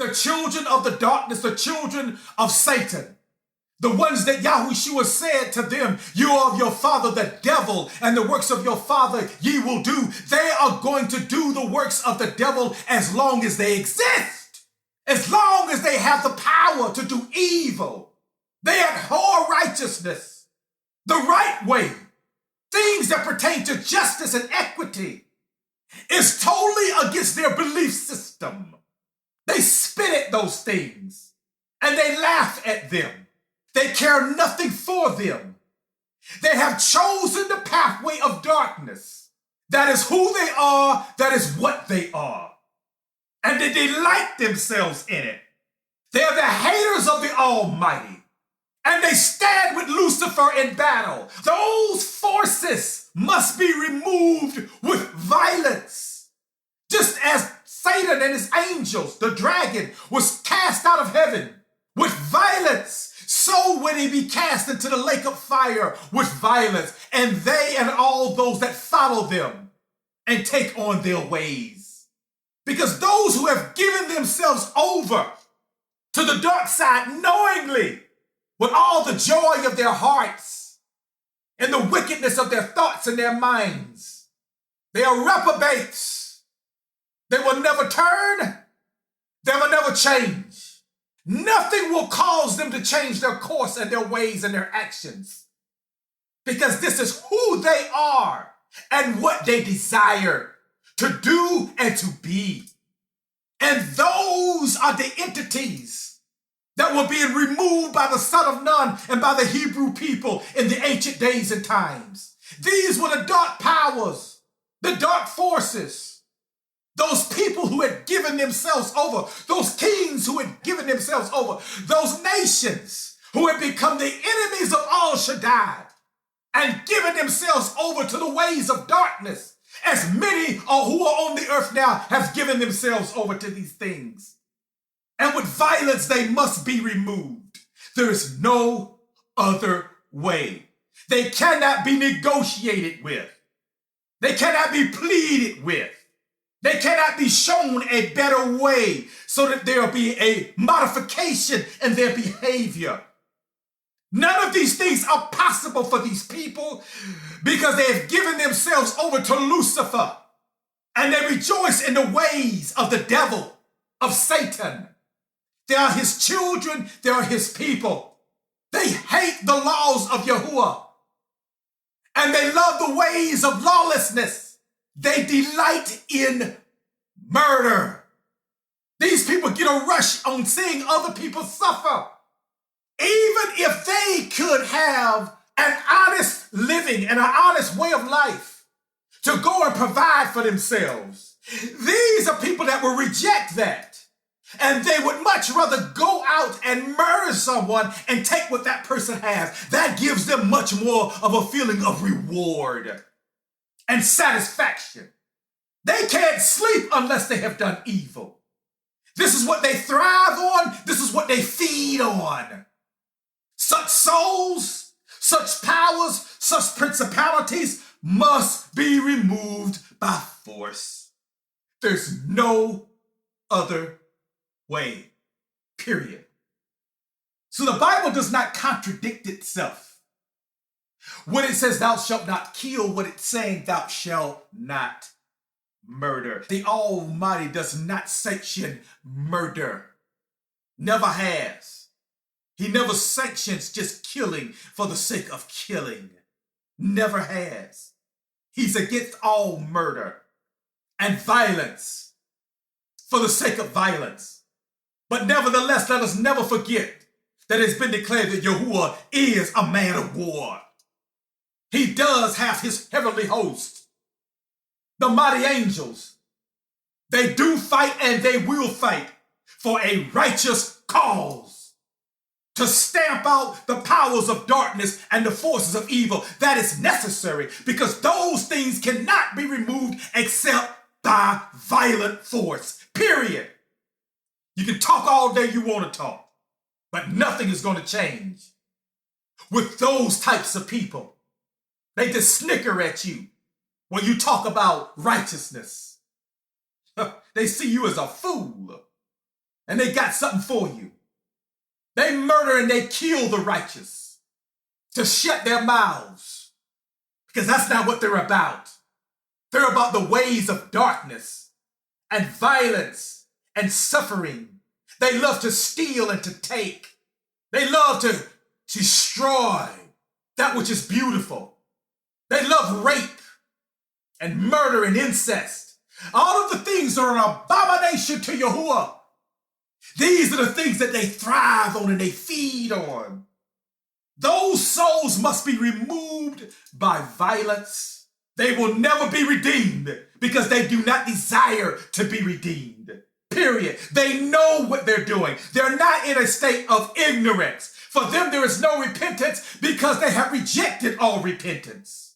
The children of the darkness, the children of Satan, the ones that Yahushua said to them, you are of your father the devil, and the works of your father ye will do. They are going to do the works of the devil as long as they exist, as long as they have the power to do evil. They abhor righteousness, the right way, things that pertain to justice and equity. Is totally against their belief system. They spit at those things and they laugh at them. They care nothing for them. They have chosen the pathway of darkness. That is who they are. That is what they are. And they delight themselves in it. They are the haters of the Almighty. And they stand with Lucifer in battle. Those forces must be removed with violence. Just as Satan and his angels, the dragon, was cast out of heaven with violence, so will he be cast into the lake of fire with violence, and they and all those that follow them and take on their ways. Because those who have given themselves over to the dark side knowingly, with all the joy of their hearts and the wickedness of their thoughts and their minds, they are reprobates. They will never turn. They will never change. Nothing will cause them to change their course and their ways and their actions, because this is who they are and what they desire to do and to be. And those are the entities that were being removed by the Son of None and by the Hebrew people in the ancient days and times. These were the dark powers, the dark forces, those people who had given themselves over, those kings who had given themselves over, those nations who had become the enemies of Al Shaddai and given themselves over to the ways of darkness, as many who are on the earth now have given themselves over to these things. And with violence, they must be removed. There is no other way. They cannot be negotiated with. They cannot be pleaded with. They cannot be shown a better way so that there will be a modification in their behavior. None of these things are possible for these people because they have given themselves over to Lucifer, and they rejoice in the ways of the devil, of Satan. They are his children. They are his people. They hate the laws of Yahuwah, and they love the ways of lawlessness. They delight in murder. These people get a rush on seeing other people suffer. Even if they could have an honest living and an honest way of life to go and provide for themselves, these are people that will reject that. And they would much rather go out and murder someone and take what that person has. That gives them much more of a feeling of reward and satisfaction. They can't sleep unless they have done evil. This is what they thrive on. This is what they feed on. Such souls, such powers, such principalities must be removed by force. There's no other way, period. So the Bible does not contradict itself. When it says thou shalt not kill, what it's saying thou shalt not murder. The Almighty does not sanction murder. Never has. He never sanctions just killing for the sake of killing. Never has. He's against all murder and violence for the sake of violence. But nevertheless, let us never forget that it's been declared that Yahuwah is a man of war. He does have his heavenly host, the mighty angels. They do fight and they will fight for a righteous cause, to stamp out the powers of darkness and the forces of evil. That is necessary because those things cannot be removed except by violent force, period. You can talk all day you want to talk, but nothing is going to change with those types of people. They just snicker at you when you talk about righteousness. They see you as a fool. and they got something for you. They murder and they kill the righteous to shut their mouths, because that's not what they're about. They're about the ways of darkness and violence and suffering. They love to steal and to take. They love to destroy that which is beautiful. They love rape and murder and incest. All of the things are an abomination to Yahuwah. These are the things that they thrive on and they feed on. Those souls must be removed by violence. They will never be redeemed because they do not desire to be redeemed. Period. They know what they're doing. They're not in a state of ignorance. For them, there is no repentance because they have rejected all repentance.